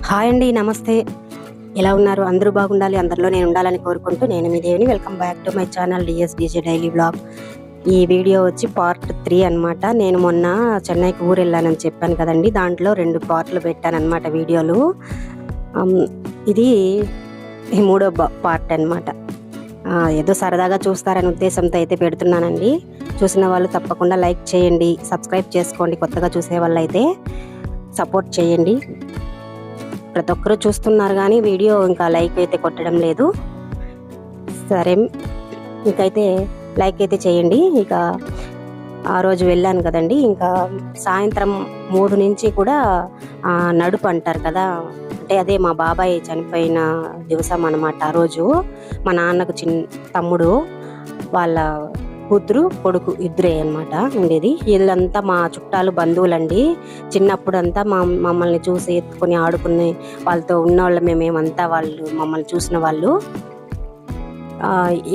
Hi అండి, నమస్తే. ఎలా ఉన్నారు? అందరూ బాగుండాలి, అందరిలో నేను ఉండాలని కోరుకుంటూ నేను మీ దేవిని. Welcome back to my channel DJ daily blog. ఈ వీడియో వచ్చి పార్ట్ 3 అనమాట. నేను మొన్న చెన్నైకి ఊరు వెళ్ళానని చెప్పాను కదండి, దాంట్లో 2 పార్ట్లు పెట్టానమాట వీడియోలు. ఇది ఈ 3వ పార్ట్ అనమాట. ఏదో సరదాగా చూస్తారనే ఉద్దేశంతో అయితే పెడుతున్నానండి. చూసిన వాళ్ళు తప్పకుండా లైక్ చేయండి, సబ్స్క్రైబ్ చేసుకోండి. కొత్తగా చూసే వాళ్ళు అయితే సపోర్ట్ చేయండి. ప్రతి ఒక్కరూ చూస్తున్నారు కానీ వీడియో ఇంకా లైక్ అయితే కొట్టడం లేదు. సరే, ఇంకైతే లైక్ అయితే చేయండి. ఇక ఆ రోజు వెళ్ళాను కదండి, ఇంకా సాయంత్రం 3 నుంచి కూడా నడుపు అంటారు కదా, అంటే అదే మా బాబాయ్ చనిపోయిన దివసం అనమాట. ఆ రోజు మా నాన్నకు తమ్ముడు వాళ్ళ కూతురు కొడుకు ఇద్దరే అనమాట ఉండేది. వీళ్ళంతా మా చుట్టాలు బంధువులండి. చిన్నప్పుడు అంతా మమ్మల్ని చూసి ఎత్తుకొని ఆడుకుని వాళ్ళతో ఉన్నవాళ్ళు మేమేమంతా, వాళ్ళు మమ్మల్ని చూసిన వాళ్ళు.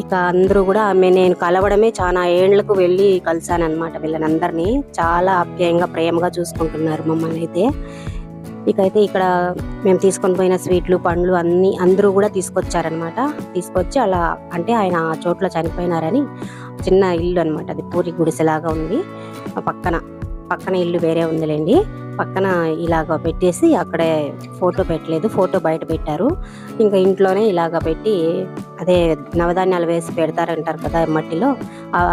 ఇక అందరూ కూడా నేను కలవడమే చాలా ఏళ్లకు వెళ్ళి కలిసానమాట. వీళ్ళనందరినీ చాలా ఆప్యాయంగా ప్రేమగా చూసుకుంటున్నారు మమ్మల్ని అయితే. ఇకైతే ఇక్కడ మేము తీసుకొని పోయిన స్వీట్లు పండ్లు అన్నీ అందరూ కూడా తీసుకొచ్చారనమాట. తీసుకొచ్చి అలా, అంటే ఆయన ఆ చోట్ల చనిపోయినారని చిన్న ఇల్లు అనమాట, అది పూరి గుడిసెలాగా ఉంది. పక్కన ఇల్లు వేరే ఉందిలేండి. పక్కన ఇలాగ పెట్టేసి అక్కడే ఫోటో పెట్టలేదు, ఫోటో బయట పెట్టారు. ఇంకా ఇంట్లోనే ఇలాగ పెట్టి, అదే నవధాన్యాలు వేసి పెడతారంటారు కదా మట్టిలో,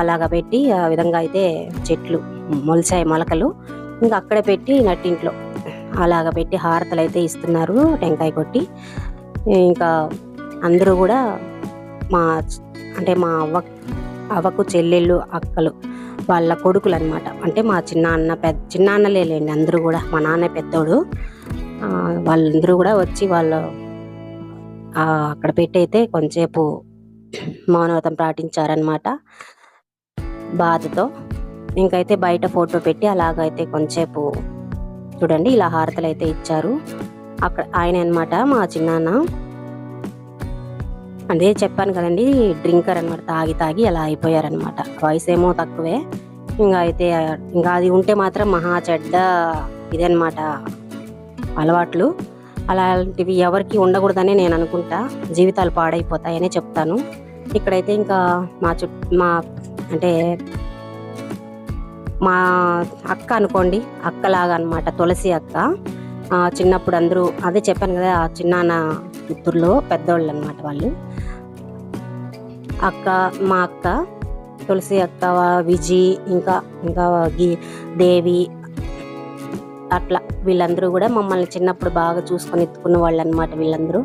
అలాగ పెట్టి ఆ విధంగా అయితే చెట్లు మొలిచాయి, మొలకలు. ఇంకా అక్కడే పెట్టి నట్టింట్లో అలాగ పెట్టి హారతలు అయితే ఇస్తున్నారు, టెంకాయ కొట్టి. ఇంకా అందరూ కూడా మా అవ్వకు చెల్లెళ్ళు, అక్కలు, వాళ్ళ కొడుకులు అనమాట. అంటే మా చిన్నాన్నలే లేండి అందరూ కూడా. మా నాన్న పెద్దోడు. వాళ్ళందరూ కూడా వచ్చి వాళ్ళు అక్కడ పెట్టి అయితే కొంచెంసేపు మౌనవ్రతం పాటించారనమాట బాధతో. ఇంకైతే బయట ఫోటో పెట్టి అలాగైతే కొంచెంసేపు చూడండి ఇలా హారతలు అయితే ఇచ్చారు. అక్కడ ఆయన అనమాట మా చిన్నాన్న. అదే చెప్పాను కదండి, డ్రింకర్ అనమాట. తాగి అలా అయిపోయారనమాట. వయసు ఏమో తక్కువే. ఇంకా అది ఉంటే మాత్రం మహా చెడ్డ ఇదనమాట అలవాట్లు. అలాంటివి ఎవరికి ఉండకూడదని నేను అనుకుంటా. జీవితాలు పాడైపోతాయనే చెప్తాను. ఇక్కడైతే ఇంకా మా అక్క అనుకోండి, అక్కలాగా అనమాట, తులసి అక్క. చిన్నప్పుడు అందరూ అదే చెప్పాను కదా, చిన్నాన్న కూతుర్లో పెద్దోళ్ళు అనమాట వాళ్ళు. మా అక్క తులసి అక్క, విజి, ఇంకా దేవి, అట్లా వీళ్ళందరూ కూడా మమ్మల్ని చిన్నప్పుడు బాగా చూసుకొని ఎత్తుకున్న వాళ్ళు అనమాట వీళ్ళందరూ.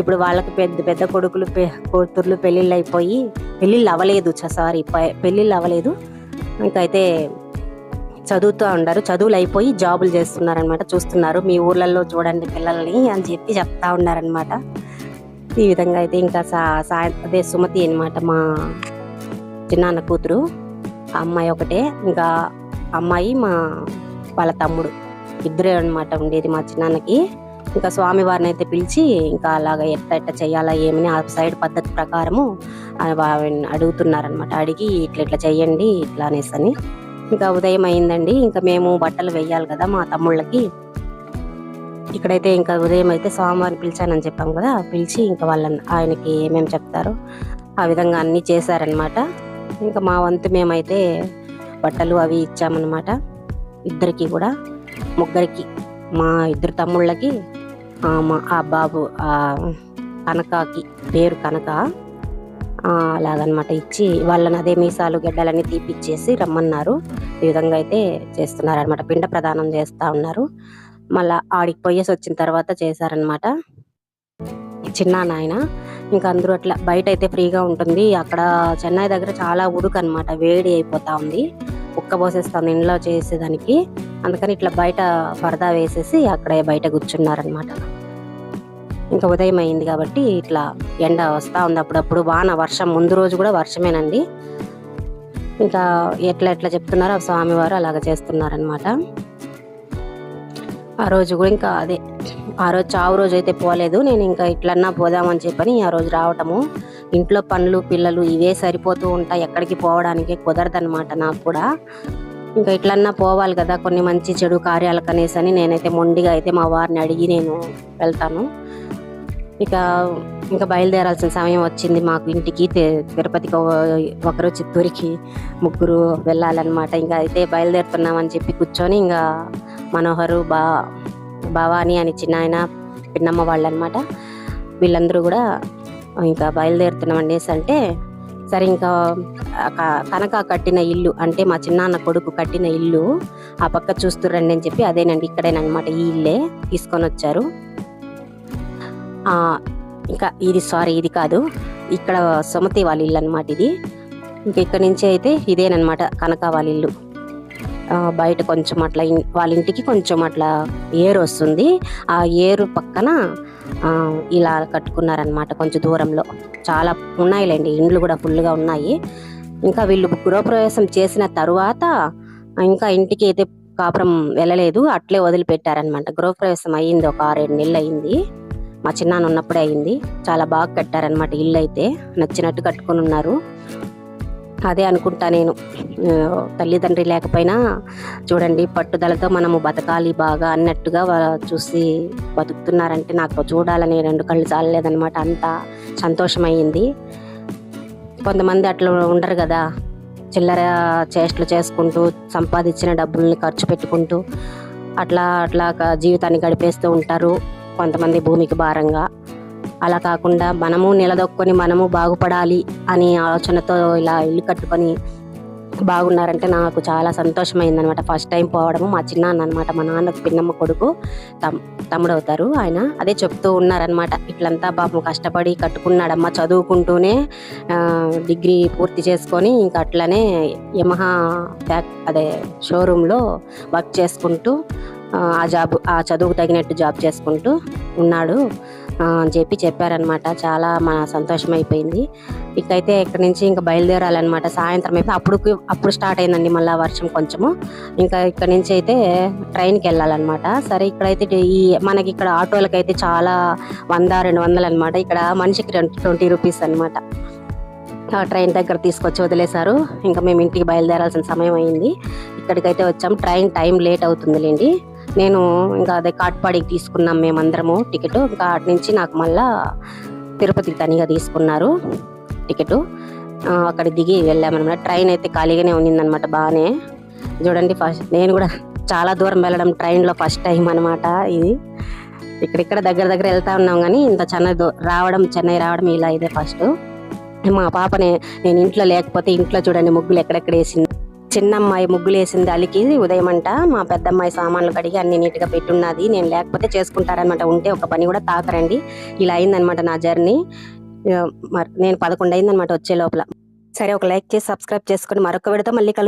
ఇప్పుడు వాళ్ళకి పెద్ద కొడుకులు కూతుర్లు పెళ్ళిళ్ళు అయిపోయి, పెళ్ళిళ్ళు అవ్వలేదు. ఇంకైతే చదువుతూ ఉన్నారు, చదువులు అయిపోయి జాబులు చేస్తున్నారనమాట. చూస్తున్నారు, మీ ఊర్లలో చూడండి పిల్లల్ని అని చెప్పి చెప్తా ఉన్నారనమాట. ఈ విధంగా అయితే ఇంకా అదే సుమతి అనమాట, మా చిన్నాన్న కూతురు. ఆ అమ్మాయి ఒకటే, ఇంకా అమ్మాయి వాళ్ళ తమ్ముడు, ఇద్దరే అనమాట ఉండేది మా చిన్నాన్నకి. ఇంకా స్వామివారిని అయితే పిలిచి ఇంకా అలాగ ఎట్ట చెయ్యాలా ఏమని ఆ సైడ్ పద్ధతి ప్రకారము అడుగుతున్నారనమాట. అడిగి ఇట్లా చెయ్యండి ఇట్లా అనేసి. ఇంకా ఉదయం అయిందండి. ఇంకా మేము బట్టలు వేయాలి కదా మా తమ్ముళ్ళకి. ఇక్కడైతే ఇంకా ఉదయం అయితే స్వామివారిని పిలిచానని చెప్పాం కదా, పిలిచి ఇంకా ఆయనకి ఏమేమి చెప్తారో ఆ విధంగా అన్నీ చేశారనమాట. ఇంకా మా వంతు మేమైతే బట్టలు అవి ఇచ్చామన్నమాట. ఇద్దరికి కూడా, ముగ్గురికి, మా ఇద్దరు తమ్ముళ్ళకి, ఆ బాబు కనకకి, పేరు కనక, అలాగనమాట ఇచ్చి వాళ్ళని అదే మీసాలు గడ్డలన్నీ తీపిచ్చేసి రమ్మన్నారు. ఈ విధంగా అయితే చేస్తున్నారనమాట. పిండ ప్రదానం చేస్తూ ఉన్నారు. మళ్ళా ఆడికి పోయేసి వచ్చిన తర్వాత చేశారనమాట చిన్నాన్న. ఇంకా అందరూ అట్లా బయట అయితే ఫ్రీగా ఉంటుంది. అక్కడ చెన్నై దగ్గర చాలా ఉడుకు అనమాట, వేడి అయిపోతా ఉంది, ఉక్కబోసేస్తుంది ఇంట్లో చేసేదానికి. అందుకని ఇట్లా బయట పరదా వేసేసి అక్కడే బయట కూర్చున్నారనమాట. ఇంకా ఉదయం అయింది కాబట్టి ఇట్లా ఎండ వస్తూ ఉంది, అప్పుడప్పుడు వాన, వర్షం. ముందు రోజు కూడా వర్షమేనండి. ఇంకా ఎట్లా చెప్తున్నారో స్వామివారు అలాగ చేస్తున్నారనమాట. ఆ రోజు కూడా ఇంకా అదే, ఆ రోజు చావు రోజు అయితే పోలేదు నేను. ఇంకా ఇట్లన్నా పోదామని చెప్పని ఆ రోజు రావటము. ఇంట్లో పనులు, పిల్లలు ఇవే సరిపోతూ ఉంటాయి, ఎక్కడికి పోవడానికి కుదరదనమాట నాకు కూడా. ఇంకా ఇట్లన్నా పోవాలి కదా కొన్ని మంచి చెడు కార్యాలకు అనేసి అని నేనైతే మొండిగా అయితే మా వారిని అడిగి నేను వెళ్తాను. ఇక ఇంకా బయలుదేరాల్సిన సమయం వచ్చింది మాకు ఇంటికి. తిరుపతికి ఒకరు, చిత్తూరుకి ముగ్గురు వెళ్ళాలన్నమాట. ఇంకా అయితే బయలుదేరుతున్నామని చెప్పి కూర్చొని ఇంకా మనోహరు, భవాని అని చిన్న ఆయన, పిన్నమ్మ వాళ్ళు అనమాట, వీళ్ళందరూ కూడా ఇంకా బయలుదేరుతున్నాం అనేసి అంటే, సరే ఇంకా కనక కట్టిన ఇల్లు అంటే మా చిన్నాన్న కొడుకు కట్టిన ఇల్లు ఆ పక్క చూస్తురండి అని చెప్పి, అదేనండి ఇక్కడేనమాట, ఈ ఇల్లే తీసుకొని వచ్చారు. ఇంకా ఇది కాదు, ఇక్కడ సుమతి వాళ్ళ ఇల్లు అనమాట ఇది. ఇంకా ఇక్కడ నుంచి అయితే ఇదేనమాట కనక వాళ్ళ ఇల్లు. బయట కొంచెం అట్లా వాళ్ళ ఇంటికి కొంచెం అట్లా ఏరు వస్తుంది, ఆ ఏరు పక్కన ఇలా కట్టుకున్నారనమాట. కొంచెం దూరంలో చాలా ఉన్నాయిలేండి ఇండ్లు కూడా ఫుల్గా ఉన్నాయి. ఇంకా వీళ్ళు గృహప్రవేశం చేసిన తరువాత ఇంకా ఇంటికి అయితే కాపురం వెళ్ళలేదు, అట్లే వదిలిపెట్టారనమాట. గృహప్రవేశం అయ్యింది ఒక 6-7 నెలలు అయింది, మా చిన్నాన్న ఉన్నప్పుడే అయింది. చాలా బాగా కట్టారనమాట ఇల్లు అయితే, నచ్చినట్టు కట్టుకొని ఉన్నారు. అదే అనుకుంటా నేను, తల్లిదండ్రి లేకపోయినా చూడండి పట్టుదలతో మనము బతకాలి బాగా అన్నట్టుగా చూసి బతుకుతున్నారంటే నాకు చూడాలని 2 కళ్ళు చాలలేదనమాట. అంత సంతోషమయ్యింది. కొంతమంది అట్లా ఉండరు కదా, చిల్లర చేష్టలు చేసుకుంటూ సంపాదించిన డబ్బుల్ని ఖర్చు పెట్టుకుంటూ అట్లా జీవితాన్ని గడిపేస్తూ ఉంటారు కొంతమంది భూమికి భారంగా. అలా కాకుండా మనము నిలదొక్కొని మనము బాగుపడాలి అని ఆలోచనతో ఇలా ఇల్లు కట్టుకొని బాగున్నారంటే నాకు చాలా సంతోషమైందనమాట. ఫస్ట్ టైం పోవడము. మా చిన్నాన్న అనమాట, మా నాన్నకు పిన్నమ్మ కొడుకు, తమ్ముడు అవుతారు ఆయన. అదే చెప్తూ ఉన్నారనమాట, ఇట్లంతా పాపం కష్టపడి కట్టుకున్నాడమ్మ, చదువుకుంటూనే డిగ్రీ పూర్తి చేసుకొని ఇంకా అట్లనే యమహా అదే షోరూంలో వర్క్ చేసుకుంటూ ఆ చదువుకు తగినట్టు జాబ్ చేసుకుంటూ ఉన్నాడు అని చెప్పారనమాట. చాలా మన సంతోషం అయిపోయింది. ఇకైతే ఇక్కడి నుంచి ఇంకా బయలుదేరాలన్నమాట. సాయంత్రం అయితే అప్పుడు స్టార్ట్ అయిందండి మళ్ళీ వర్షం కొంచెము. ఇంకా ఇక్కడ నుంచి అయితే ట్రైన్కి వెళ్ళాలన్నమాట. సరే ఇక్కడైతే మనకి ఇక్కడ ఆటోలకైతే చాలా 100-200 అనమాట. ఇక్కడ మనిషికి 20 రూపీస్ అనమాట. ట్రైన్ దగ్గర తీసుకొచ్చి వదిలేశారు. ఇంకా మేము ఇంటికి బయలుదేరాల్సిన సమయం అయింది. ఇక్కడికైతే వచ్చాము. ట్రైన్ టైం లేట్ అవుతుందిలేండి. నేను ఇంకా అదే కాట్పాడికి తీసుకున్నాం మేమందరము టికెట్. ఇంకా అటు నుంచి నాకు మళ్ళా తిరుపతికి తనిగా తీసుకున్నారు టికెట్. అక్కడ దిగి వెళ్ళామన్నమాట. ట్రైన్ అయితే ఖాళీగానే ఉన్నిందనమాట బాగానే. చూడండి నేను కూడా చాలా దూరం వెళ్ళడం ట్రైన్లో ఫస్ట్ టైం అనమాట ఇది. ఇక్కడిక్కడ దగ్గర వెళ్తా ఉన్నాం కానీ ఇంత చెన్నై రావడం ఇలా ఇదే ఫస్ట్. మా పాపనే నేను ఇంట్లో లేకపోతే ఇంట్లో చూడండి ముగ్గులు ఎక్కడెక్కడ వేసింది. చిన్న అమ్మాయి ముగ్గులు వేసింది అలికి ఉదయం అంట. మా పెద్ద అమ్మాయి సామాన్లు కడిగి అన్ని నీట్గా పెట్టున్నది. నేను లేకపోతే చేసుకుంటారనమాట. ఉంటే ఒక పని కూడా తాకరండి. ఇలా అయిందనమాట నా జర్నీ. నేను 11 అయిందనమాట వచ్చే లోపల. సరే, ఒక లైక్ చేసి సబ్స్క్రైబ్ చేసుకొని మరొక వీడియోతో మళ్ళీ